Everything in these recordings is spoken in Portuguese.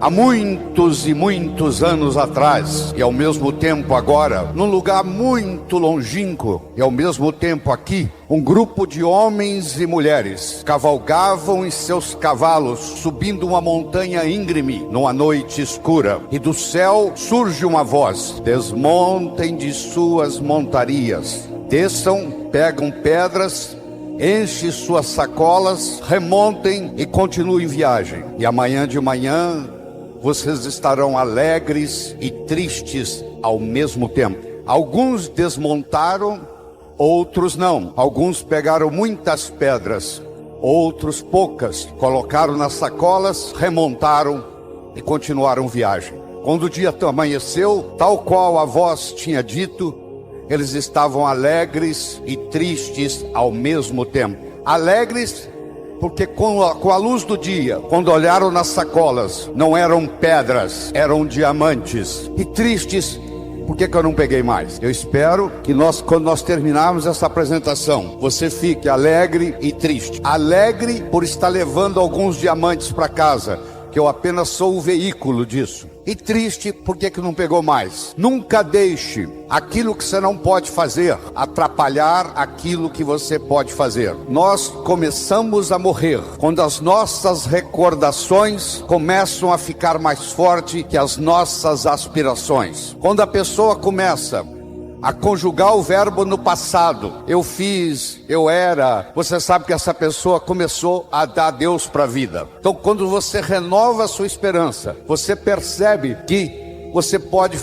Há muitos e muitos anos atrás, e ao mesmo tempo agora, num lugar muito longínquo, e ao mesmo tempo aqui, um grupo de homens e mulheres cavalgavam em seus cavalos, subindo uma montanha íngreme, numa noite escura. E do céu surge uma voz: desmontem de suas montarias, desçam, pegam pedras, enchem suas sacolas, remontem e continuem viagem. E amanhã de manhã, vocês estarão alegres e tristes ao mesmo tempo. Alguns desmontaram, outros não. Alguns pegaram muitas pedras, outros poucas. Colocaram nas sacolas, remontaram e continuaram viagem. Quando o dia amanheceu, tal qual a voz tinha dito, eles estavam alegres e tristes ao mesmo tempo. Alegres porque com a luz do dia, quando olharam nas sacolas, não eram pedras, eram diamantes. E tristes, por que eu não peguei mais? Eu espero que quando nós terminarmos essa apresentação, você fique alegre e triste. Alegre por estar levando alguns diamantes para casa, que eu apenas sou o veículo disso. E triste, por que não pegou mais? Nunca deixe aquilo que você não pode fazer atrapalhar aquilo que você pode fazer. Nós começamos a morrer quando as nossas recordações começam a ficar mais fortes que as nossas aspirações. Quando a pessoa começa a conjugar o verbo no passado, eu fiz, eu era, você sabe que essa pessoa começou a dar Deus para a vida. Então quando você renova a sua esperança, você percebe que você pode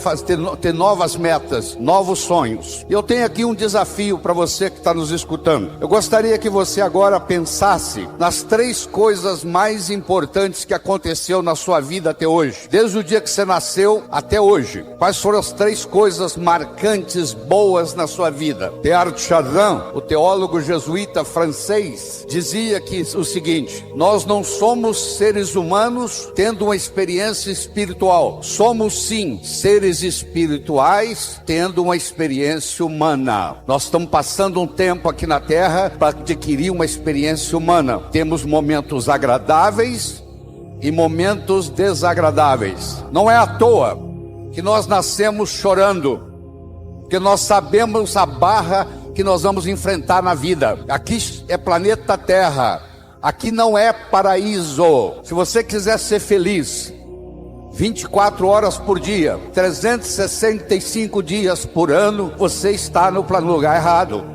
ter novas metas, novos sonhos. Eu tenho aqui um desafio para você que está nos escutando. Eu gostaria que você agora pensasse nas 3 coisas mais importantes que aconteceu na sua vida até hoje. Desde o dia que você nasceu até hoje. Quais foram as 3 coisas marcantes, boas na sua vida? Teilhard de Chardin, o teólogo jesuíta francês, dizia que o seguinte: nós não somos seres humanos tendo uma experiência espiritual. Somos sim seres espirituais tendo uma experiência humana. Nós estamos passando um tempo aqui na Terra para adquirir uma experiência humana. Temos momentos agradáveis e momentos desagradáveis. Não é à toa que nós nascemos chorando, porque nós sabemos a barra que nós vamos enfrentar na vida. Aqui é planeta Terra, aqui não é paraíso. Se você quiser ser feliz 24 horas por dia, 365 dias por ano, você está no lugar errado.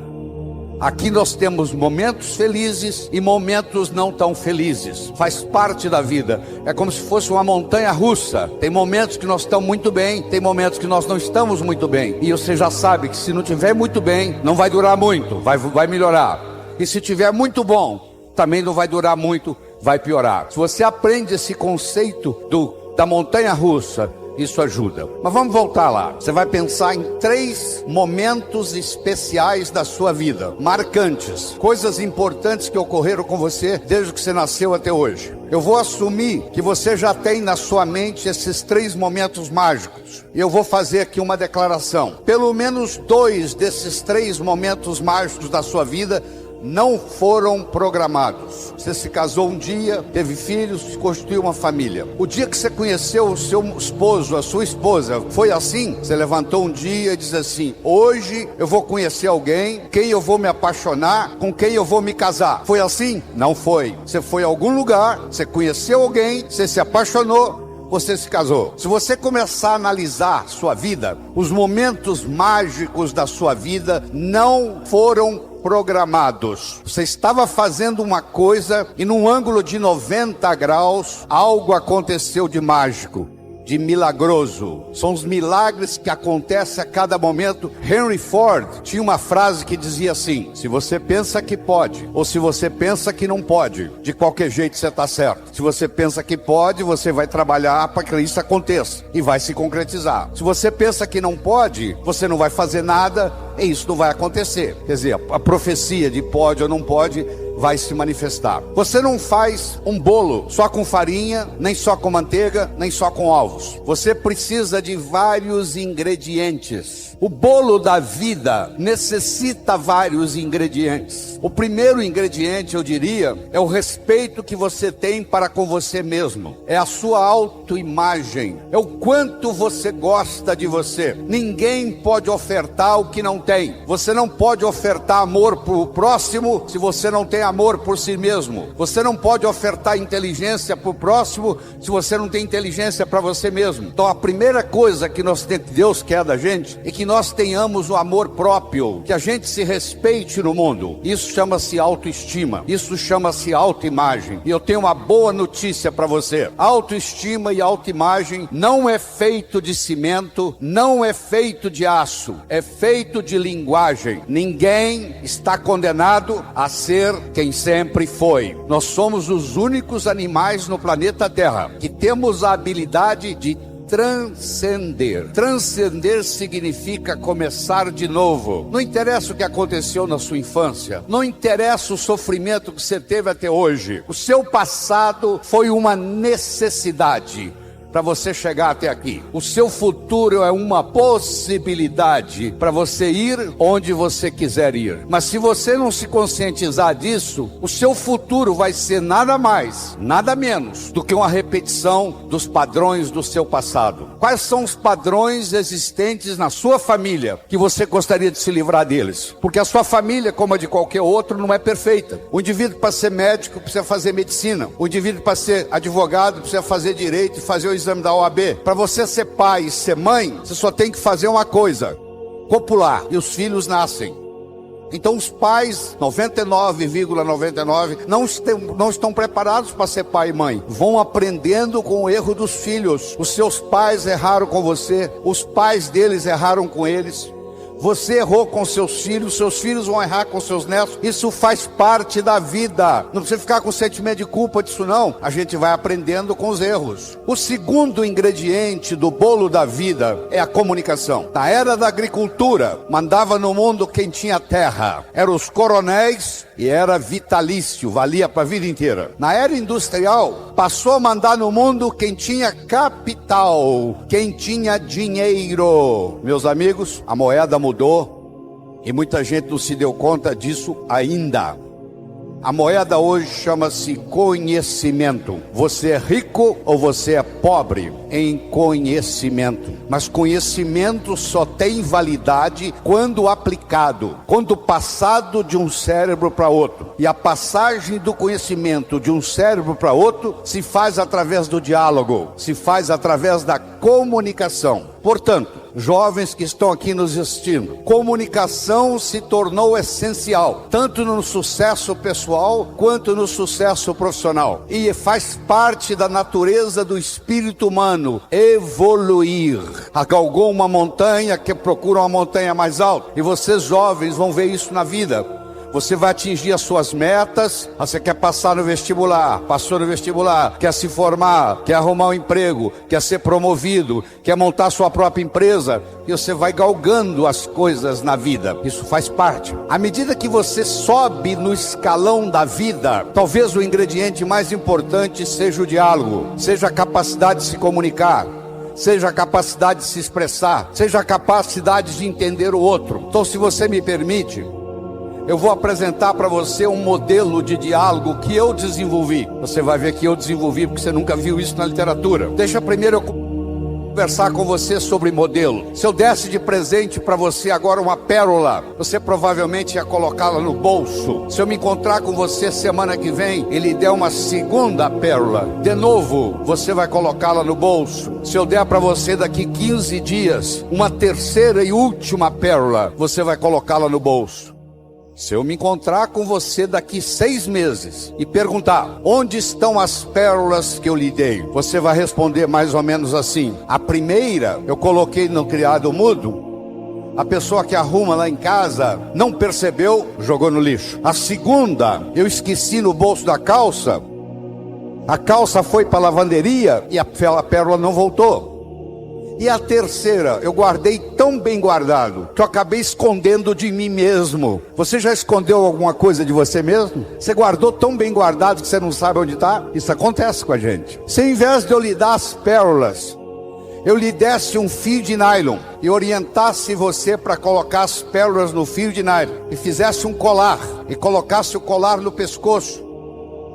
Aqui nós temos momentos felizes e momentos não tão felizes. Faz parte da vida. É como se fosse uma montanha russa. Tem momentos que nós estamos muito bem, tem momentos que nós não estamos muito bem. E você já sabe que se não estiver muito bem, não vai durar muito, vai melhorar. E se estiver muito bom, também não vai durar muito, vai piorar. Se você aprende esse conceito da montanha russa, isso ajuda. Mas vamos voltar lá. Você vai pensar em 3 momentos especiais da sua vida, marcantes, coisas importantes que ocorreram com você desde que você nasceu até hoje. Eu vou assumir que você já tem na sua mente esses 3 momentos mágicos. E eu vou fazer aqui uma declaração. Pelo menos 2 desses 3 momentos mágicos da sua vida não foram programados. Você se casou um dia, teve filhos, constituiu uma família. O dia que você conheceu o seu esposo, a sua esposa, foi assim? Você levantou um dia e disse assim: hoje eu vou conhecer alguém, quem eu vou me apaixonar, com quem eu vou me casar. Foi assim? Não foi. Você foi a algum lugar, você conheceu alguém, você se apaixonou, você se casou. Se você começar a analisar sua vida, os momentos mágicos da sua vida não foram programados. Você estava fazendo uma coisa e num ângulo de 90 graus, algo aconteceu de mágico, de milagroso. São os milagres que acontecem a cada momento. Henry Ford tinha uma frase que dizia assim: se você pensa que pode, ou se você pensa que não pode, de qualquer jeito você está certo. Se você pensa que pode, você vai trabalhar para que isso aconteça e vai se concretizar. Se você pensa que não pode, você não vai fazer nada e isso não vai acontecer. Quer dizer, a profecia de pode ou não pode vai se manifestar. Você não faz um bolo só com farinha, nem só com manteiga, nem só com ovos. Você precisa de vários ingredientes. O bolo da vida necessita vários ingredientes. O primeiro ingrediente, eu diria, é o respeito que você tem para com você mesmo. É a sua autoimagem. É o quanto você gosta de você. Ninguém pode ofertar o que não tem. Você não pode ofertar amor para o próximo se você não tem amor por si mesmo. Você não pode ofertar inteligência para o próximo se você não tem inteligência para você mesmo. Então a primeira coisa que Deus quer da gente é que nós tenhamos o amor próprio, que a gente se respeite no mundo. Isso chama-se autoestima, isso chama-se autoimagem. E eu tenho uma boa notícia para você: autoestima e autoimagem não é feito de cimento, não é feito de aço, é feito de linguagem. Ninguém está condenado a ser quem sempre foi. Nós somos os únicos animais no planeta Terra que temos a habilidade de transcender. Transcender significa começar de novo. Não interessa o que aconteceu na sua infância, não interessa o sofrimento que você teve até hoje. O seu passado foi uma necessidade para você chegar até aqui. O seu futuro é uma possibilidade para você ir onde você quiser ir. Mas se você não se conscientizar disso, o seu futuro vai ser nada mais, nada menos do que uma repetição dos padrões do seu passado. Quais são os padrões existentes na sua família que você gostaria de se livrar deles? Porque a sua família, como a de qualquer outro, não é perfeita. O indivíduo, para ser médico, precisa fazer medicina. O indivíduo, para ser advogado, precisa fazer direito e fazer o exame da OAB. Para você ser pai e ser mãe, você só tem que fazer uma coisa: copular, e os filhos nascem. Então os pais, 99,99, não estão preparados para ser pai e mãe. Vão aprendendo com o erro dos filhos. Os seus pais erraram com você, os pais deles erraram com eles. Você errou com seus filhos vão errar com seus netos. Isso faz parte da vida. Não precisa ficar com sentimento de culpa disso não. A gente vai aprendendo com os erros. O segundo ingrediente do bolo da vida é a comunicação. Na era da agricultura, mandava no mundo quem tinha terra. Eram os coronéis e era vitalício, valia para a vida inteira. Na era industrial, passou a mandar no mundo quem tinha capital, quem tinha dinheiro. Meus amigos, a moeda mudou e muita gente não se deu conta disso ainda. A moeda hoje chama-se conhecimento. Você é rico ou você é pobre em conhecimento. Mas conhecimento só tem validade quando aplicado, quando passado de um cérebro para outro. E a passagem do conhecimento de um cérebro para outro se faz através do diálogo, se faz através da comunicação. Portanto, jovens que estão aqui nos assistindo, comunicação se tornou essencial, tanto no sucesso pessoal quanto no sucesso profissional. E faz parte da natureza do espírito humano evoluir. Galgou uma montanha, que procura uma montanha mais alta. E vocês jovens vão ver isso na vida. Você vai atingir as suas metas. Você quer passar no vestibular, passou no vestibular, quer se formar, quer arrumar um emprego, quer ser promovido, quer montar sua própria empresa, e você vai galgando as coisas na vida. Isso faz parte. À medida que você sobe no escalão da vida, talvez o ingrediente mais importante seja o diálogo, seja a capacidade de se comunicar, seja a capacidade de se expressar, seja a capacidade de entender o outro. Então, se você me permite, eu vou apresentar para você um modelo de diálogo que eu desenvolvi. Você vai ver que eu desenvolvi porque você nunca viu isso na literatura. Deixa primeiro eu conversar com você sobre modelo. Se eu desse de presente para você agora uma pérola, você provavelmente ia colocá-la no bolso. Se eu me encontrar com você semana que vem e lhe der uma segunda pérola, de novo, você vai colocá-la no bolso. Se eu der para você daqui 15 dias uma terceira e última pérola, você vai colocá-la no bolso. Se eu me encontrar com você daqui 6 meses e perguntar: onde estão as pérolas que eu lhe dei? Você vai responder mais ou menos assim: a primeira eu coloquei no criado mudo, a pessoa que arruma lá em casa não percebeu, jogou no lixo. A segunda eu esqueci no bolso da calça, a calça foi para a lavanderia e a pérola não voltou. E a terceira, eu guardei tão bem guardado que eu acabei escondendo de mim mesmo. Você já escondeu alguma coisa de você mesmo? Você guardou tão bem guardado que você não sabe onde está? Isso acontece com a gente. Se ao invés de eu lhe dar as pérolas, eu lhe desse um fio de nylon e orientasse você para colocar as pérolas no fio de nylon e fizesse um colar e colocasse o colar no pescoço,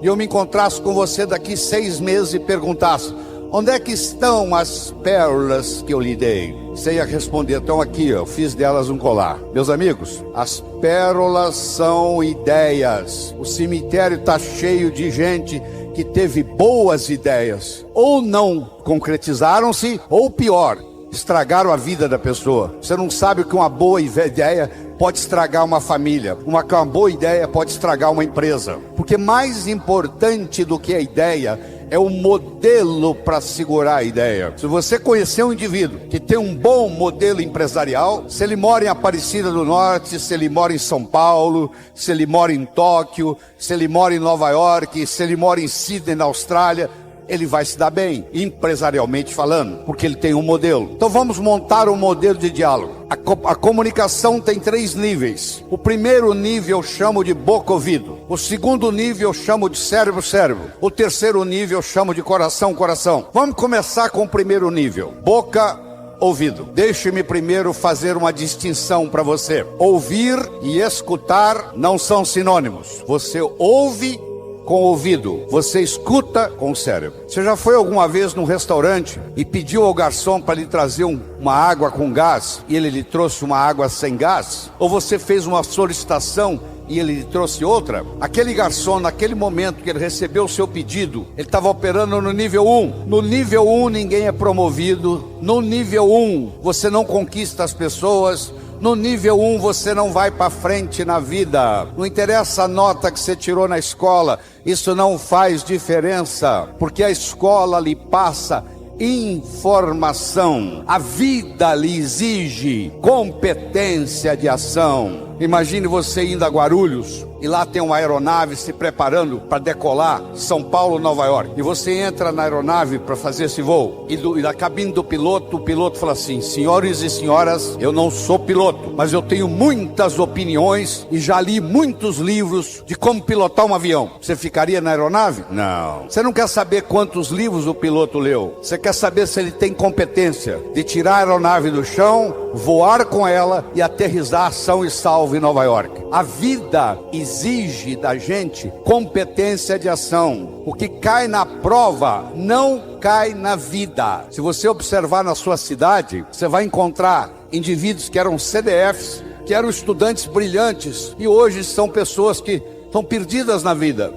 e eu me encontrasse com você daqui 6 meses e perguntasse: onde é que estão as pérolas que eu lhe dei? Você ia responder: estão aqui, eu fiz delas um colar. Meus amigos, as pérolas são ideias. O cemitério está cheio de gente que teve boas ideias, ou não concretizaram-se, ou pior, estragaram a vida da pessoa. Você não sabe o que uma boa ideia pode estragar uma família. Uma boa ideia pode estragar uma empresa. Porque mais importante do que a ideia é o modelo para segurar a ideia. Se você conhecer um indivíduo que tem um bom modelo empresarial, se ele mora em Aparecida do Norte, se ele mora em São Paulo, se ele mora em Tóquio, se ele mora em Nova York, se ele mora em Sydney, na Austrália, ele vai se dar bem, empresarialmente falando, porque ele tem um modelo. Então vamos montar um modelo de diálogo. A comunicação tem 3 níveis. O primeiro nível eu chamo de boca-ouvido. O segundo nível eu chamo de cérebro-cérebro. O terceiro nível eu chamo de coração-coração. Vamos começar com o primeiro nível. Boca-ouvido. Deixe-me primeiro fazer uma distinção para você. Ouvir e escutar não são sinônimos. Você ouve com o ouvido, você escuta com o cérebro. Você já foi alguma vez num restaurante e pediu ao garçom para lhe trazer uma água com gás e ele lhe trouxe uma água sem gás? Ou você fez uma solicitação e ele lhe trouxe outra? Aquele garçom, naquele momento que ele recebeu o seu pedido, ele estava operando no nível 1. No nível 1 ninguém é promovido. No nível 1 você não conquista as pessoas. No nível 1 você não vai para frente na vida. Não interessa a nota que você tirou na escola, isso não faz diferença, porque a escola lhe passa informação. A vida lhe exige competência de ação. Imagine você indo a Guarulhos e lá tem uma aeronave se preparando para decolar São Paulo, Nova York. E você entra na aeronave para fazer esse voo. E da cabine do piloto, o piloto fala assim: senhores e senhoras, eu não sou piloto, mas eu tenho muitas opiniões e já li muitos livros de como pilotar um avião. Você ficaria na aeronave? Não. Você não quer saber quantos livros o piloto leu. Você quer saber se ele tem competência de tirar a aeronave do chão, voar com ela e aterrissar são e salvo em Nova York. A vida exige da gente competência de ação. O que cai na prova não cai na vida. Se você observar na sua cidade, você vai encontrar indivíduos que eram CDFs, que eram estudantes brilhantes e hoje são pessoas que estão perdidas na vida.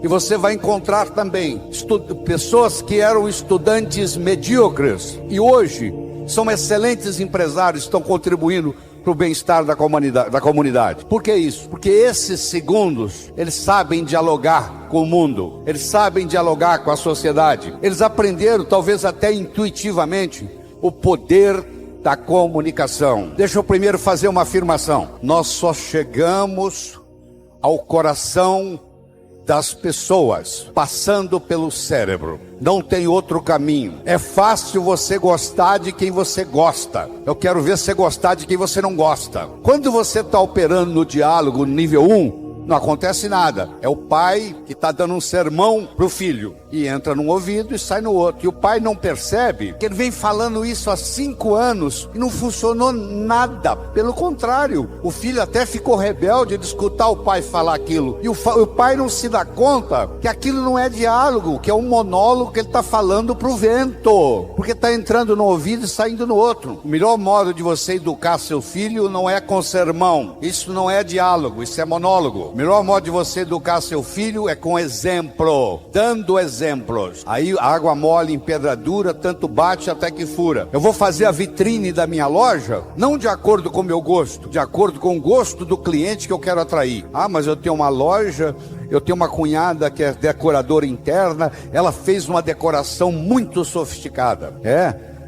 E você vai encontrar também pessoas que eram estudantes medíocres e hoje são excelentes empresários, estão contribuindo para o bem-estar da comunidade. Por que isso? Porque esses segundos, eles sabem dialogar com o mundo, eles sabem dialogar com a sociedade, eles aprenderam, talvez até intuitivamente, o poder da comunicação. Deixa eu primeiro fazer uma afirmação. Nós só chegamos ao coração das pessoas passando pelo cérebro. Não tem outro caminho. É fácil você gostar de quem você gosta. Eu quero ver você gostar de quem você não gosta. Quando você está operando no diálogo nível 1, não acontece nada. É o pai que está dando um sermão para o filho e entra num ouvido e sai no outro. E o pai não percebe que ele vem falando isso há 5 anos e não funcionou nada. Pelo contrário, o filho até ficou rebelde de escutar o pai falar aquilo. E o pai não se dá conta que aquilo não é diálogo, que é um monólogo que ele está falando para o vento. Porque está entrando no ouvido e saindo no outro. O melhor modo de você educar seu filho não é com sermão. Isso não é diálogo, isso é monólogo. O melhor modo de você educar seu filho é com exemplo, dando exemplos. Aí a água mole em pedra dura, tanto bate até que fura. Eu vou fazer a vitrine da minha loja, não de acordo com o meu gosto, de acordo com o gosto do cliente que eu quero atrair. Ah, mas eu tenho uma loja, eu tenho uma cunhada que é decoradora interna, ela fez uma decoração muito sofisticada.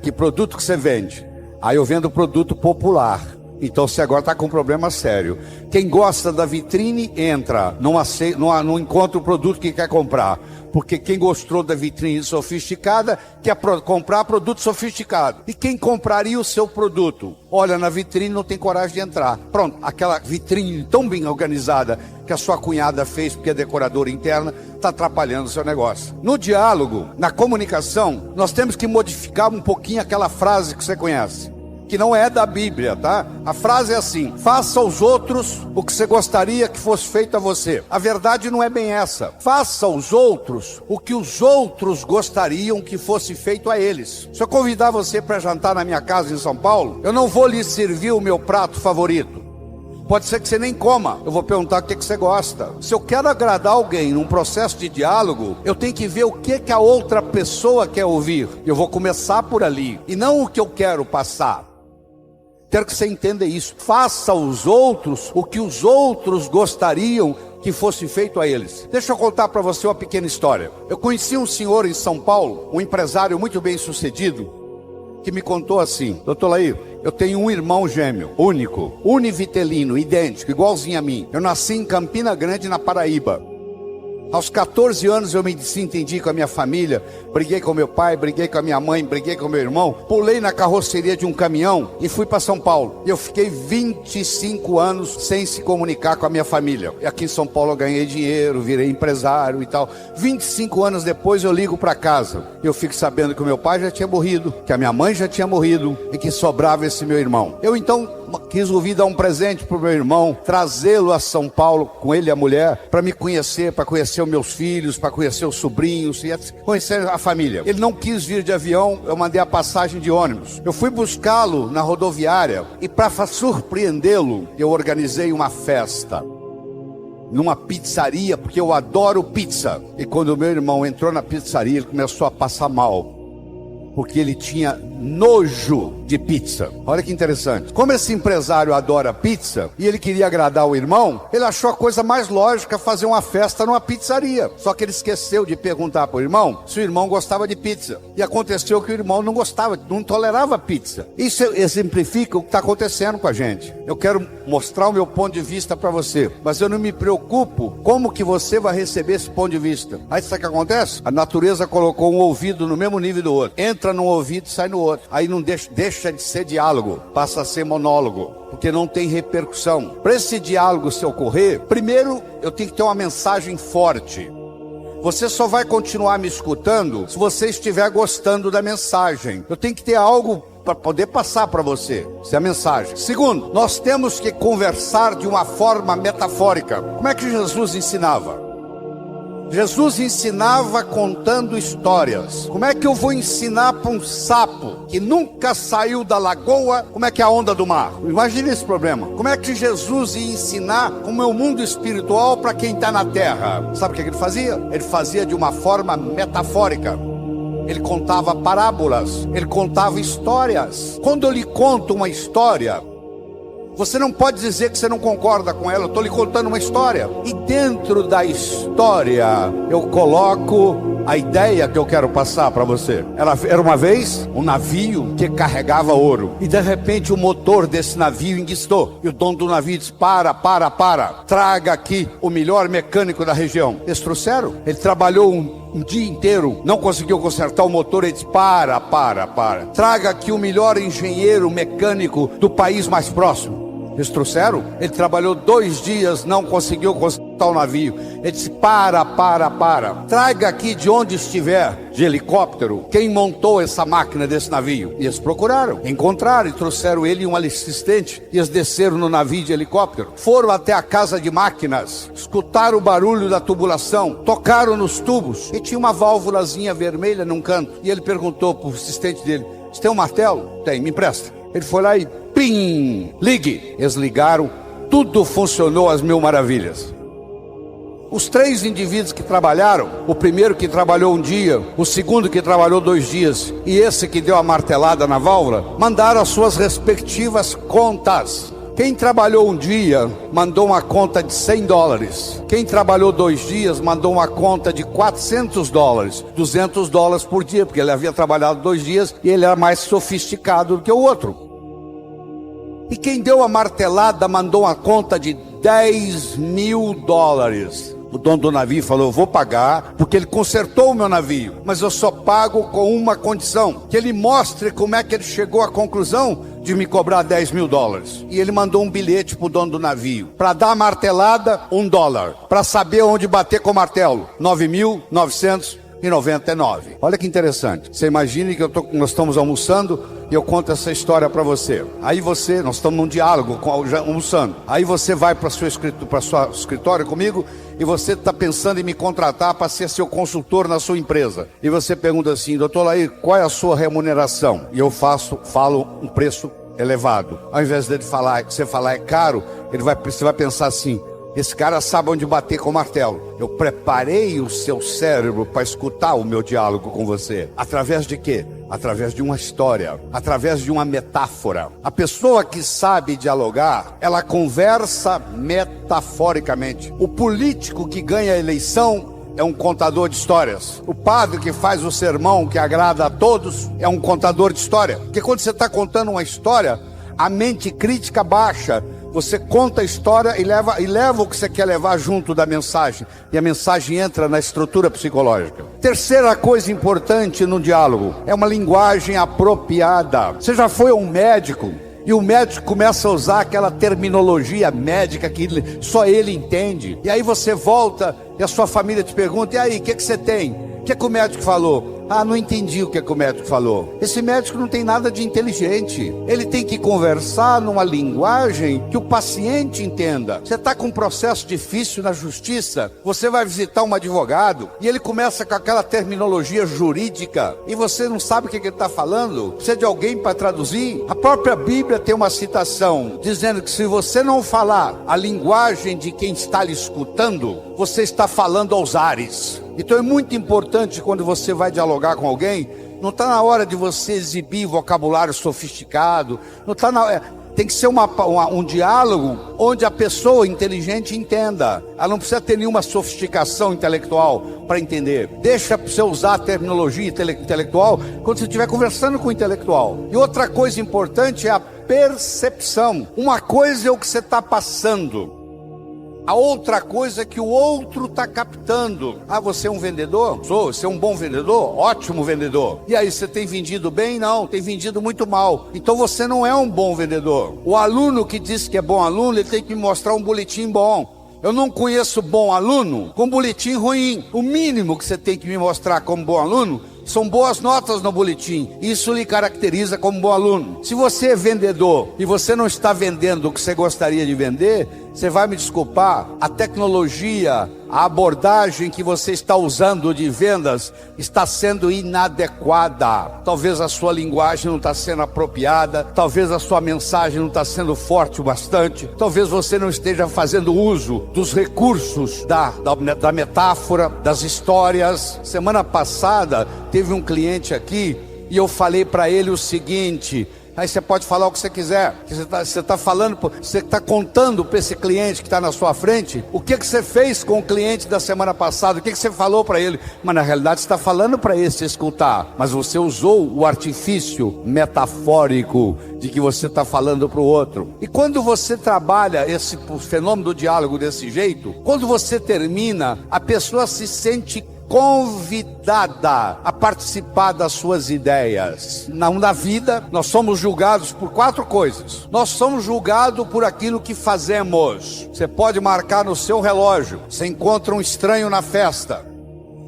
Que produto que você vende? Aí eu vendo produto popular. Então você agora está com um problema sério. Quem gosta da vitrine entra, não encontra o produto que quer comprar. Porque quem gostou da vitrine sofisticada quer comprar produto sofisticado. E quem compraria o seu produto? Olha na vitrine, não tem coragem de entrar. Pronto, aquela vitrine tão bem organizada que a sua cunhada fez, porque é decoradora interna, está atrapalhando o seu negócio. No diálogo, na comunicação, nós temos que modificar um pouquinho aquela frase que você conhece, que não é da Bíblia, tá? A frase é assim: faça aos outros o que você gostaria que fosse feito a você. A verdade não é bem essa. Faça aos outros o que os outros gostariam que fosse feito a eles. Se eu convidar você para jantar na minha casa em São Paulo, eu não vou lhe servir o meu prato favorito. Pode ser que você nem coma. Eu vou perguntar o que você gosta. Se eu quero agradar alguém num processo de diálogo, eu tenho que ver o que a outra pessoa quer ouvir. Eu vou começar por ali, e não o que eu quero passar. Quero que você entenda isso. Faça aos outros o que os outros gostariam que fosse feito a eles. Deixa eu contar para você uma pequena história. Eu conheci um senhor em São Paulo, um empresário muito bem sucedido, que me contou assim: doutor Laí, eu tenho um irmão gêmeo, único, univitelino, idêntico, igualzinho a mim. Eu nasci em Campina Grande, na Paraíba. Aos 14 anos eu me desentendi com a minha família, briguei com meu pai, briguei com a minha mãe, briguei com meu irmão, pulei na carroceria de um caminhão e fui para São Paulo. Eu fiquei 25 anos sem se comunicar com a minha família. E aqui em São Paulo eu ganhei dinheiro, virei empresário e tal. 25 anos depois eu ligo para casa. Eu fico sabendo que o meu pai já tinha morrido, que a minha mãe já tinha morrido e que sobrava esse meu irmão. Eu então resolvi dar um presente para o meu irmão, trazê-lo a São Paulo, com ele e a mulher, para me conhecer, para conhecer os meus filhos, para conhecer os sobrinhos, e conhecer a família. Ele não quis vir de avião, eu mandei a passagem de ônibus. Eu fui buscá-lo na rodoviária e, para surpreendê-lo, eu organizei uma festa numa pizzaria, porque eu adoro pizza. E quando o meu irmão entrou na pizzaria, ele começou a passar mal, porque ele tinha nojo de pizza. Olha que interessante. Como esse empresário adora pizza e ele queria agradar o irmão, ele achou a coisa mais lógica fazer uma festa numa pizzaria. Só que ele esqueceu de perguntar para o irmão se o irmão gostava de pizza. E aconteceu que o irmão não gostava, não tolerava pizza. Isso exemplifica o que está acontecendo com a gente. Eu quero mostrar o meu ponto de vista para você, mas eu não me preocupo como que você vai receber esse ponto de vista. Aí sabe o que acontece? A natureza colocou um ouvido no mesmo nível do outro. Entra num ouvido e sai no outro. Aí não deixa de ser diálogo, passa a ser monólogo, porque não tem repercussão. Para esse diálogo se ocorrer, primeiro eu tenho que ter uma mensagem forte. Você só vai continuar me escutando se você estiver gostando da mensagem. Eu tenho que ter algo para poder passar para você. Essa é a mensagem. Segundo, nós temos que conversar de uma forma metafórica. Como é que Jesus ensinava? Jesus ensinava contando histórias. Como é que eu vou ensinar para um sapo que nunca saiu da lagoa como é que é a onda do mar? Imagine esse problema. Como é que Jesus ia ensinar como é o mundo espiritual para quem está na terra? Sabe o que ele fazia? Ele fazia de uma forma metafórica. Ele contava parábolas, ele contava histórias. Quando eu lhe conto uma história, você não pode dizer que você não concorda com ela. Eu estou lhe contando uma história. E dentro da história, eu coloco a ideia que eu quero passar para você. Era uma vez um navio que carregava ouro. E de repente o motor desse navio enguiçou. E o dono do navio disse: para. Traga aqui o melhor mecânico da região. Eles trouxeram. Ele trabalhou um dia inteiro, não conseguiu consertar o motor. Ele disse: para. Traga aqui o melhor engenheiro mecânico do país mais próximo. Eles trouxeram. Ele trabalhou 2 dias, não conseguiu consertar o navio. Ele disse: para. Traga aqui de onde estiver, de helicóptero, quem montou essa máquina desse navio. E eles procuraram, encontraram e trouxeram ele e um assistente. E eles desceram no navio de helicóptero, foram até a casa de máquinas, escutaram o barulho da tubulação, tocaram nos tubos e tinha uma válvulazinha vermelha num canto. E ele perguntou para o assistente dele: você tem um martelo? Tem, me empresta. Ele foi lá e pim, ligue. Eles ligaram, tudo funcionou às mil maravilhas. Os 3 indivíduos que trabalharam, o primeiro que trabalhou um dia, o segundo que trabalhou 2 dias e esse que deu a martelada na válvula, mandaram as suas respectivas contas. Quem trabalhou um dia mandou uma conta de $100. Quem trabalhou 2 dias mandou uma conta de $400, $200 por dia, porque ele havia trabalhado 2 dias e ele era mais sofisticado do que o outro. E quem deu a martelada mandou uma conta de $10.000. O dono do navio falou: eu vou pagar, porque ele consertou o meu navio, mas eu só pago com uma condição: que ele mostre como é que ele chegou à conclusão de me cobrar $10.000. E ele mandou um bilhete pro dono do navio: para dar a martelada, $1. Para saber onde bater com o martelo, 9.999. Olha que interessante. Você imagine que nós estamos almoçando e eu conto essa história para você. Aí nós estamos num diálogo, almoçando. Aí você vai para seu escritório comigo e você está pensando em me contratar para ser seu consultor na sua empresa. E você pergunta assim: doutor Laí, qual é a sua remuneração? E eu falo um preço elevado. Ao invés dele você falar é caro, você vai pensar assim: esse cara sabe onde bater com o martelo. Eu preparei o seu cérebro para escutar o meu diálogo com você. Através de quê? Através de uma história, através de uma metáfora. A pessoa que sabe dialogar, ela conversa metaforicamente. O político que ganha a eleição é um contador de histórias. O padre que faz o sermão que agrada a todos é um contador de história. Porque quando você está contando uma história, a mente crítica baixa. Você conta a história e leva o que você quer levar junto da mensagem. E a mensagem entra na estrutura psicológica. Terceira coisa importante no diálogo é uma linguagem apropriada. Você já foi a um médico e o médico começa a usar aquela terminologia médica que só ele entende. E aí você volta e a sua família te pergunta: e aí, o que você tem? O que o médico falou? Ah, não entendi o que o médico falou. Esse médico não tem nada de inteligente. Ele tem que conversar numa linguagem que o paciente entenda. Você está com um processo difícil na justiça, você vai visitar um advogado e ele começa com aquela terminologia jurídica e você não sabe o que ele está falando. Precisa de alguém para traduzir. A própria Bíblia tem uma citação dizendo que se você não falar a linguagem de quem está lhe escutando, você está falando aos ares. Então é muito importante, quando você vai dialogar com alguém, não está na hora de você exibir vocabulário sofisticado, não está tem que ser um diálogo onde a pessoa inteligente entenda. Ela não precisa ter nenhuma sofisticação intelectual para entender. Deixa você usar a terminologia intelectual quando você estiver conversando com o intelectual. E outra coisa importante é a percepção. Uma coisa é o que você está passando, a outra coisa é que o outro está captando. Ah, você é um vendedor? Sou. Você é um bom vendedor? Ótimo vendedor. E aí, você tem vendido bem? Não, tem vendido muito mal. Então você não é um bom vendedor. O aluno que diz que é bom aluno, ele tem que me mostrar um boletim bom. Eu não conheço bom aluno com boletim ruim. O mínimo que você tem que me mostrar como bom aluno são boas notas no boletim. Isso lhe caracteriza como bom aluno. Se você é vendedor e você não está vendendo o que você gostaria de vender, você vai me desculpar, a tecnologia, a abordagem que você está usando de vendas está sendo inadequada. Talvez a sua linguagem não está sendo apropriada, talvez a sua mensagem não está sendo forte o bastante, talvez você não esteja fazendo uso dos recursos da metáfora, das histórias. Semana passada teve um cliente aqui e eu falei para ele o seguinte: aí você pode falar o que você quiser, você está falando, você está contando para esse cliente que está na sua frente o que você fez com o cliente da semana passada, o que você falou para ele. Mas na realidade você está falando para esse escutar, mas você usou o artifício metafórico de que você está falando para o outro. E quando você trabalha esse fenômeno do diálogo desse jeito, quando você termina, a pessoa se sente convidada a participar das suas ideias. Na vida, nós somos julgados por 4 coisas. Nós somos julgados por aquilo que fazemos. Você pode marcar no seu relógio: você encontra um estranho na festa,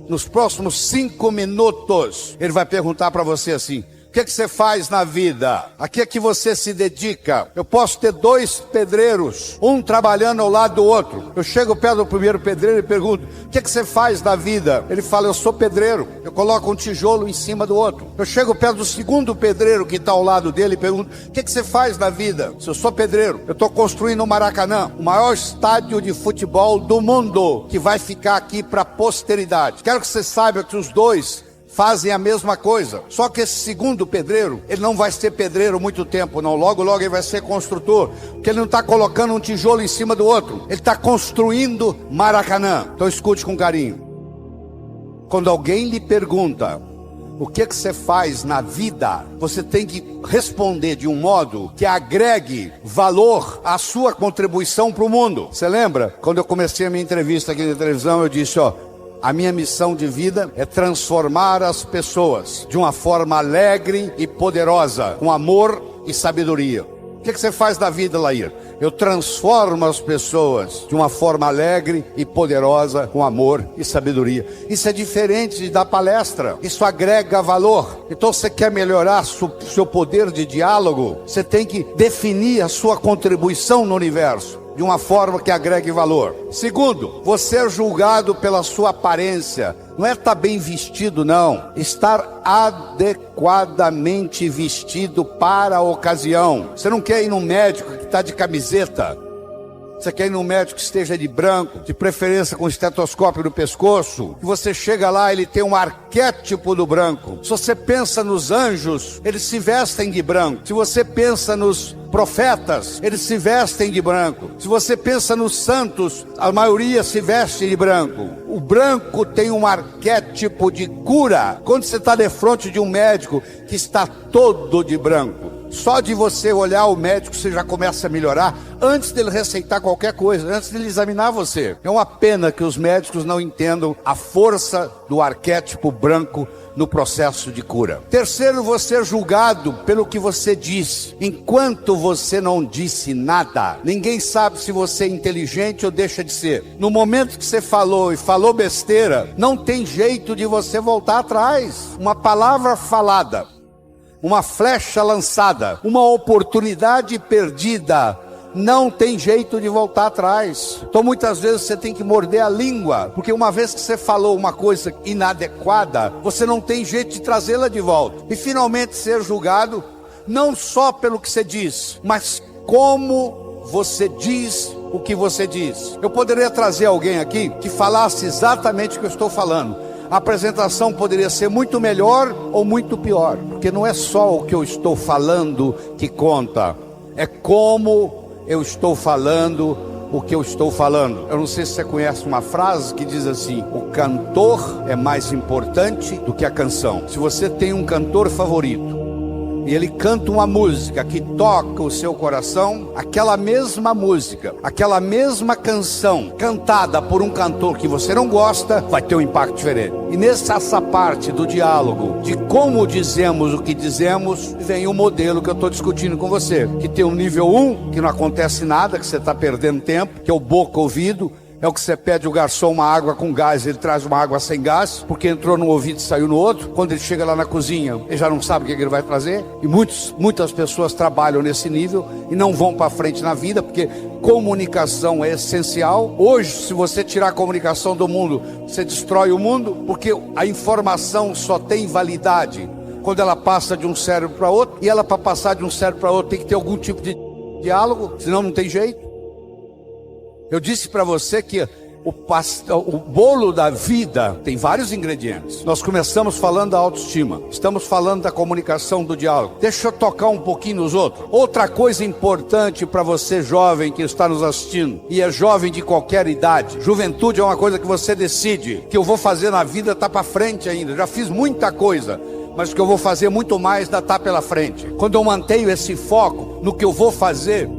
nos próximos 5 minutos ele vai perguntar para você assim: o que você faz na vida? A que é que você se dedica? Eu posso ter 2 pedreiros, um trabalhando ao lado do outro. Eu chego perto do primeiro pedreiro e pergunto: o que você faz na vida? Ele fala: eu sou pedreiro. Eu coloco um tijolo em cima do outro. Eu chego perto do segundo pedreiro que está ao lado dele e pergunto: o que você faz na vida? Eu sou pedreiro. Eu estou construindo o Maracanã, o maior estádio de futebol do mundo, que vai ficar aqui para a posteridade. Quero que você saiba que os 2 fazem a mesma coisa, só que esse segundo pedreiro, ele não vai ser pedreiro muito tempo não, logo ele vai ser construtor, porque ele não está colocando um tijolo em cima do outro, ele está construindo Maracanã. Então escute com carinho. Quando alguém lhe pergunta: O que você faz na vida, você tem que responder de um modo que agregue valor à sua contribuição para o mundo. Você lembra? Quando eu comecei a minha entrevista aqui na televisão, eu disse, a minha missão de vida é transformar as pessoas de uma forma alegre e poderosa, com amor e sabedoria. O que você faz da vida, Lair? Eu transformo as pessoas de uma forma alegre e poderosa, com amor e sabedoria. Isso é diferente de dar palestra. Isso agrega valor. Então, você quer melhorar seu poder de diálogo? Você tem que definir a sua contribuição no universo de uma forma que agregue valor. Segundo, você é julgado pela sua aparência. Não é estar bem vestido, não. Estar adequadamente vestido para a ocasião. Você não quer ir num médico que está de camiseta. Você quer ir num médico que esteja de branco, de preferência com estetoscópio no pescoço. E você chega lá, ele tem um arquétipo do branco. Se você pensa nos anjos, eles se vestem de branco. Se você pensa nos profetas, eles se vestem de branco. Se você pensa nos santos, a maioria se veste de branco. O branco tem um arquétipo de cura. Quando você está de frente de um médico que está todo de branco, só de você olhar o médico você já começa a melhorar antes dele receitar qualquer coisa, antes dele examinar você. É uma pena que os médicos não entendam a força do arquétipo branco no processo de cura. Terceiro, você é julgado pelo que você diz. Enquanto você não disse nada, ninguém sabe se você é inteligente ou deixa de ser. No momento que você falou e falou besteira, não tem jeito de você voltar atrás. Uma palavra falada, uma flecha lançada, uma oportunidade perdida, não tem jeito de voltar atrás. Então muitas vezes você tem que morder a língua, porque uma vez que você falou uma coisa inadequada, você não tem jeito de trazê-la de volta. E finalmente ser julgado, não só pelo que você diz, mas como você diz o que você diz. Eu poderia trazer alguém aqui que falasse exatamente o que eu estou falando. A apresentação poderia ser muito melhor ou muito pior, porque não é só o que eu estou falando que conta, é como eu estou falando o que eu estou falando. Eu não sei se você conhece uma frase que diz assim: o cantor é mais importante do que a canção. Se você tem um cantor favorito e ele canta uma música que toca o seu coração, aquela mesma música, aquela mesma canção cantada por um cantor que você não gosta, vai ter um impacto diferente. E nessa parte do diálogo, de como dizemos o que dizemos, vem o modelo que eu estou discutindo com você, que tem um nível 1, que não acontece nada, que você está perdendo tempo, que é o boca-ouvido. É o que você pede o garçom uma água com gás, ele traz uma água sem gás, porque entrou num ouvido e saiu no outro. Quando ele chega lá na cozinha, ele já não sabe o que ele vai trazer. E muitas pessoas trabalham nesse nível e não vão para frente na vida, porque comunicação é essencial. Hoje, se você tirar a comunicação do mundo, você destrói o mundo, porque a informação só tem validade quando ela passa de um cérebro para outro, e ela, para passar de um cérebro para outro, tem que ter algum tipo de diálogo, senão não tem jeito. Eu disse para você que o bolo da vida tem vários ingredientes. Nós começamos falando da autoestima, estamos falando da comunicação, do diálogo. Deixa eu tocar um pouquinho nos outros. Outra coisa importante para você jovem que está nos assistindo, e é jovem de qualquer idade, juventude é uma coisa que você decide. O que eu vou fazer na vida está para frente ainda, já fiz muita coisa, mas o que eu vou fazer muito mais ainda está pela frente. Quando eu mantenho esse foco no que eu vou fazer,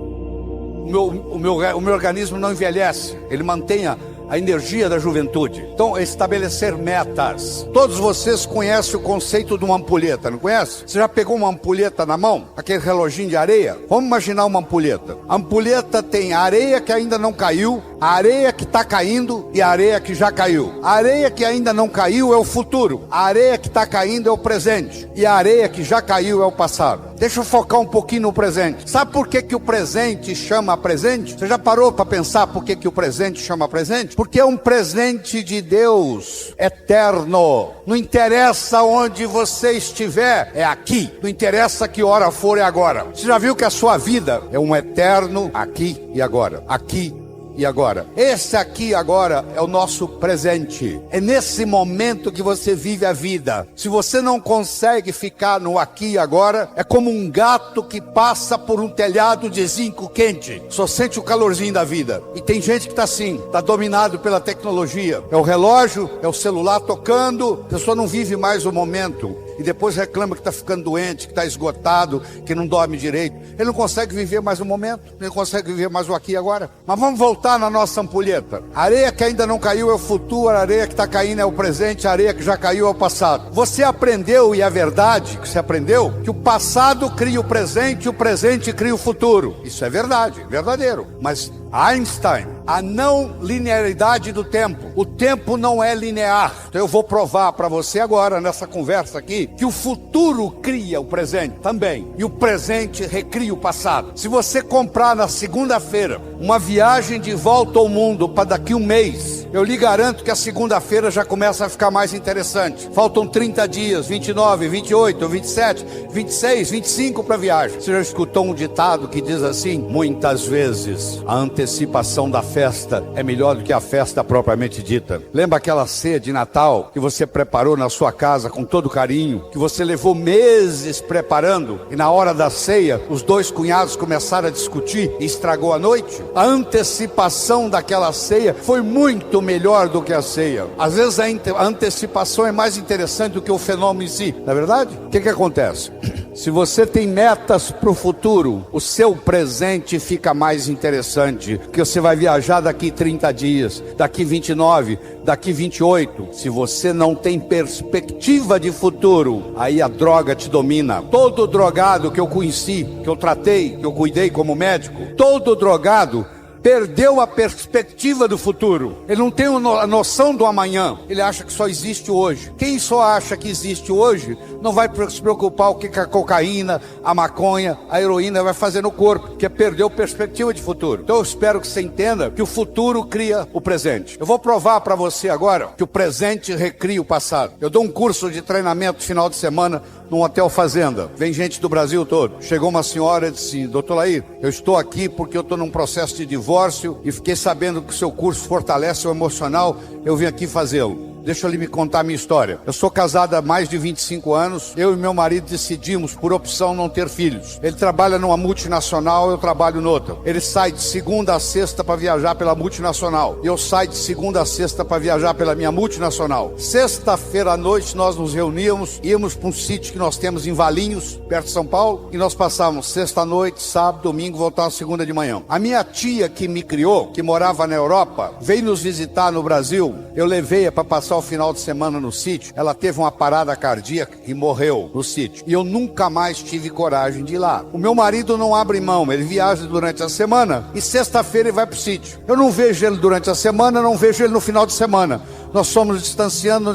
o meu organismo não envelhece, ele mantém a energia da juventude. Então, estabelecer metas. Todos vocês conhecem o conceito de uma ampulheta, não conhece? Você já pegou uma ampulheta na mão? Aquele reloginho de areia? Vamos imaginar uma ampulheta. A ampulheta tem a areia que ainda não caiu, a areia que está caindo e a areia que já caiu. A areia que ainda não caiu é o futuro, a areia que está caindo é o presente, e a areia que já caiu é o passado. Deixa eu focar um pouquinho no presente. Sabe por que o presente chama presente? Você já parou para pensar por que o presente chama presente? Porque é um presente de Deus, eterno. Não interessa onde você estiver, é aqui. Não interessa que hora for, é agora. Você já viu que a sua vida é um eterno aqui e agora? Aqui e agora. Esse aqui e agora é o nosso presente. É nesse momento que você vive a vida. Se você não consegue ficar no aqui e agora, é como um gato que passa por um telhado de zinco quente. Só sente o calorzinho da vida. E tem gente que está assim, está dominado pela tecnologia. É o relógio, é o celular tocando, a pessoa não vive mais o momento. E depois reclama que está ficando doente, que está esgotado, que não dorme direito. Ele não consegue viver mais o momento, ele não consegue viver mais o aqui e agora. Mas vamos voltar na nossa ampulheta. A areia que ainda não caiu é o futuro, a areia que está caindo é o presente, a areia que já caiu é o passado. Você aprendeu, e é verdade que você aprendeu, que o passado cria o presente cria o futuro. Isso é verdade, verdadeiro. Mas Einstein, a não linearidade do tempo. O tempo não é linear. Então eu vou provar para você agora, nessa conversa aqui, que o futuro cria o presente também. E o presente recria o passado. Se você comprar na segunda-feira uma viagem de volta ao mundo para daqui um mês, eu lhe garanto que a segunda-feira já começa a ficar mais interessante. Faltam 30 dias, 29, 28, 27, 26, 25 para a viagem. Você já escutou um ditado que diz assim? Muitas vezes a antecipação da festa é melhor do que a festa propriamente dita. Lembra aquela ceia de Natal que você preparou na sua casa com todo carinho, que você levou meses preparando, e na hora da ceia os dois cunhados começaram a discutir e estragou a noite? A antecipação daquela ceia foi muito melhor do que a ceia. Às vezes a antecipação é mais interessante do que o fenômeno em si, não é verdade? O que acontece? Se você tem metas para o futuro, o seu presente fica mais interessante, porque você vai viajar daqui 30 dias, daqui 29, daqui 28. Se você não tem perspectiva de futuro, aí a droga te domina. Todo drogado que eu conheci, que eu tratei, que eu cuidei como médico, todo drogado perdeu a perspectiva do futuro. Ele não tem a noção do amanhã. Ele acha que só existe hoje. Quem só acha que existe hoje não vai se preocupar o que a cocaína, a maconha, a heroína vai fazer no corpo, que é perder a perspectiva de futuro. Então eu espero que você entenda que o futuro cria o presente. Eu vou provar para você agora que o presente recria o passado. Eu dou um curso de treinamento final de semana num hotel fazenda. Vem gente do Brasil todo. Chegou uma senhora e disse: doutor Laí, eu estou aqui porque eu estou num processo de divórcio e fiquei sabendo que o seu curso fortalece o emocional, eu vim aqui fazê-lo. Deixa eu lhe contar a minha história. Eu sou casado há mais de 25 anos. Eu e meu marido decidimos, por opção, não ter filhos. Ele trabalha numa multinacional, eu trabalho noutra. Ele sai de segunda a sexta para viajar pela multinacional. E eu saio de segunda a sexta para viajar pela minha multinacional. Sexta-feira à noite nós nos reuníamos, íamos para um sítio que nós temos em Valinhos, perto de São Paulo, e nós passávamos sexta-noite, sábado, domingo, voltávamos segunda de manhã. A minha tia que me criou, que morava na Europa, veio nos visitar no Brasil. Eu levei-a para passar o final de semana no sítio. Ela teve uma parada cardíaca e morreu no sítio. E eu nunca mais tive coragem de ir lá. O meu marido não abre mão, ele viaja durante a semana e sexta-feira ele vai pro sítio. Eu não vejo ele durante a semana, não vejo ele no final de semana. Nós somos distanciando,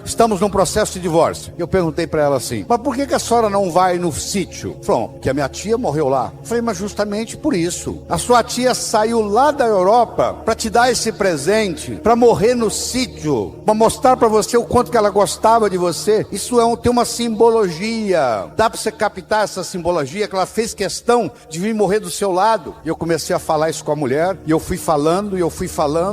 estamos num processo de divórcio. Eu perguntei para ela assim: mas por que a senhora não vai no sítio? Falou: porque a minha tia morreu lá. Eu falei: mas justamente por isso. A sua tia saiu lá da Europa para te dar esse presente, para morrer no sítio, para mostrar para você o quanto que ela gostava de você. Isso tem uma simbologia. Dá para você captar essa simbologia, que ela fez questão de vir morrer do seu lado. E eu comecei a falar isso com a mulher, e eu fui falando,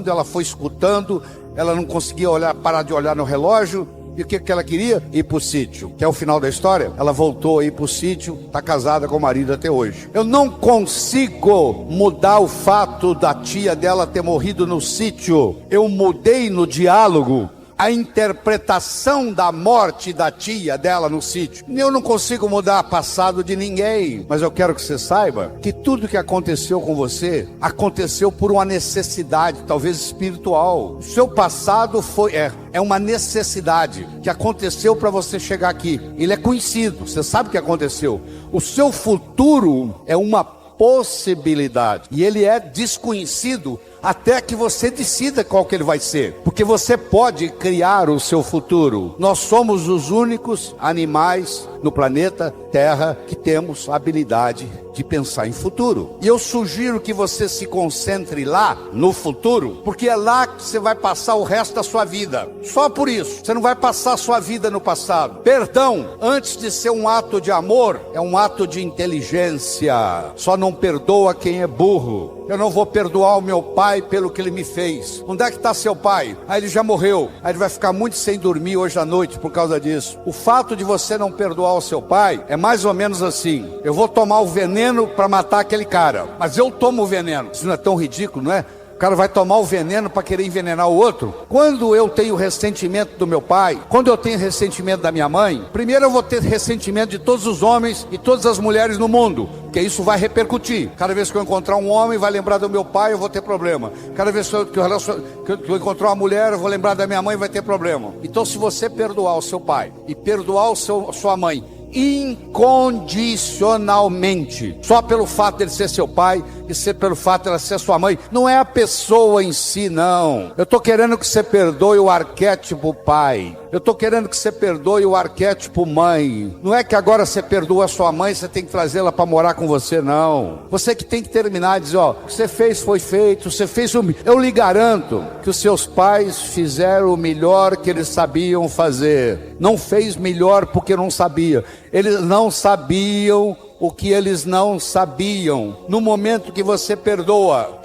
ela foi escutando. Ela não conseguia parar de olhar no relógio. E o que ela queria? Ir pro sítio. Que é o final da história. Ela voltou a ir pro sítio, está casada com o marido até hoje. Eu não consigo mudar o fato da tia dela ter morrido no sítio. Eu mudei no diálogo a interpretação da morte da tia dela no sítio. Eu não consigo mudar o passado de ninguém, mas eu quero que você saiba que tudo que aconteceu com você aconteceu por uma necessidade, talvez espiritual. O seu passado é uma necessidade que aconteceu para você chegar aqui. Ele é conhecido, você sabe o que aconteceu. O seu futuro é uma possibilidade e ele é desconhecido até que você decida qual que ele vai ser, porque você pode criar o seu futuro. Nós somos os únicos animais no planeta Terra que temos a habilidade de pensar em futuro. E eu sugiro que você se concentre lá no futuro, porque é lá que você vai passar o resto da sua vida. Só por isso, você não vai passar a sua vida no passado. Perdão, antes de ser um ato de amor, é um ato de inteligência. Só não perdoa quem é burro. eu não vou perdoar o meu pai pelo que ele me fez. Onde é que está seu pai? Aí ele já morreu. Aí ele vai ficar muito sem dormir hoje à noite por causa disso. O fato de você não perdoar o seu pai é mais ou menos assim: eu vou tomar o veneno para matar aquele cara, mas eu tomo o veneno. Isso não é tão ridículo, não é? O cara vai tomar o veneno para querer envenenar o outro. Quando eu tenho ressentimento do meu pai, quando eu tenho ressentimento da minha mãe, primeiro eu vou ter ressentimento de todos os homens e todas as mulheres no mundo, porque isso vai repercutir. Cada vez que eu encontrar um homem, vai lembrar do meu pai, eu vou ter problema. Cada vez que eu encontrar uma mulher, eu vou lembrar da minha mãe, vai ter problema. Então, se você perdoar o seu pai e perdoar sua mãe incondicionalmente, só pelo fato dele ser seu pai e pelo fato dela ser sua mãe, não é a pessoa em si, não. Eu estou querendo que você perdoe o arquétipo pai. Eu estou querendo que você perdoe o arquétipo mãe. Não é que agora você perdoa a sua mãe, você tem que trazê-la para morar com você, não. Você que tem que terminar e dizer, ó, o que você fez foi feito, você fez o... Eu lhe garanto que os seus pais fizeram o melhor que eles sabiam fazer. Não fez melhor porque não sabia. Eles não sabiam o que eles não sabiam. No momento que você perdoa,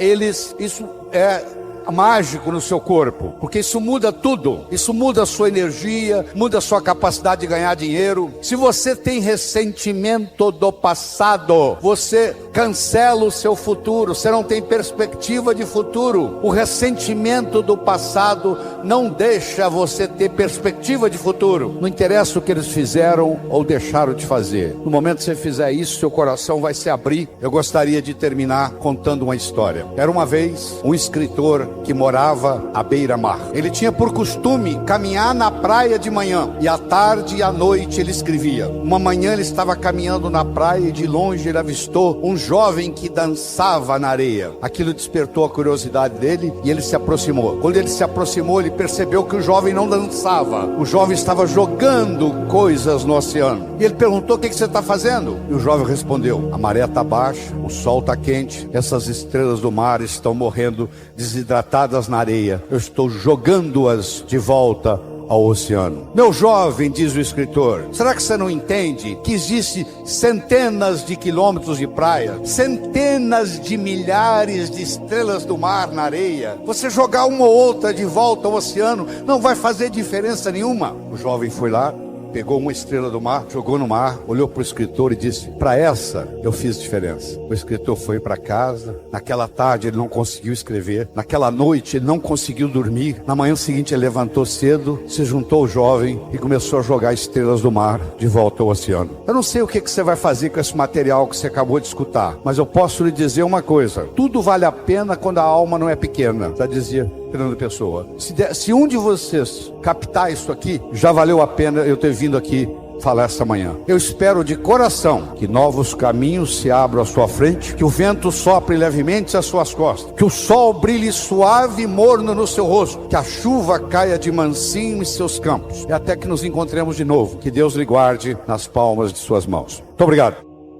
isso é mágico no seu corpo, porque isso muda tudo. Isso muda a sua energia, muda a sua capacidade de ganhar dinheiro. Se você tem ressentimento do passado, você cancela o seu futuro, você não tem perspectiva de futuro. O ressentimento do passado não deixa você ter perspectiva de futuro. Não interessa o que eles fizeram ou deixaram de fazer. No momento que você fizer isso, seu coração vai se abrir. Eu gostaria de terminar contando uma história. Era uma vez um escritor que morava à beira-mar. Ele tinha por costume caminhar na praia de manhã, e à tarde e à noite ele escrevia. Uma manhã ele estava caminhando na praia e de longe ele avistou um jovem que dançava na areia. Aquilo despertou a curiosidade dele e ele se aproximou. Quando ele se aproximou, ele percebeu que o jovem não dançava. O jovem estava jogando coisas no oceano. E ele perguntou: o que você está fazendo? E o jovem respondeu: a maré está baixa, o sol está quente, essas estrelas do mar estão morrendo desidratadas na areia. Eu estou jogando-as de volta ao oceano. Meu jovem, diz o escritor, será que você não entende que existe centenas de quilômetros de praia, centenas de milhares de estrelas do mar na areia? Você jogar uma ou outra de volta ao oceano não vai fazer diferença nenhuma. O jovem foi lá, pegou uma estrela do mar, jogou no mar, olhou para o escritor e disse: para essa eu fiz diferença. O escritor foi para casa. Naquela tarde ele não conseguiu escrever. Naquela noite ele não conseguiu dormir. Na manhã seguinte ele levantou cedo, se juntou ao jovem e começou a jogar estrelas do mar de volta ao oceano. Eu não sei o que você vai fazer com esse material que você acabou de escutar, mas eu posso lhe dizer uma coisa: tudo vale a pena quando a alma não é pequena, já dizia Fernando Pessoa. Se um de vocês captar isso aqui, já valeu a pena eu ter vindo aqui falar esta manhã. Eu espero de coração que novos caminhos se abram à sua frente, que o vento sopre levemente às suas costas, que o sol brilhe suave e morno no seu rosto, que a chuva caia de mansinho em seus campos, e até que nos encontremos de novo. Que Deus lhe guarde nas palmas de suas mãos. Muito obrigado.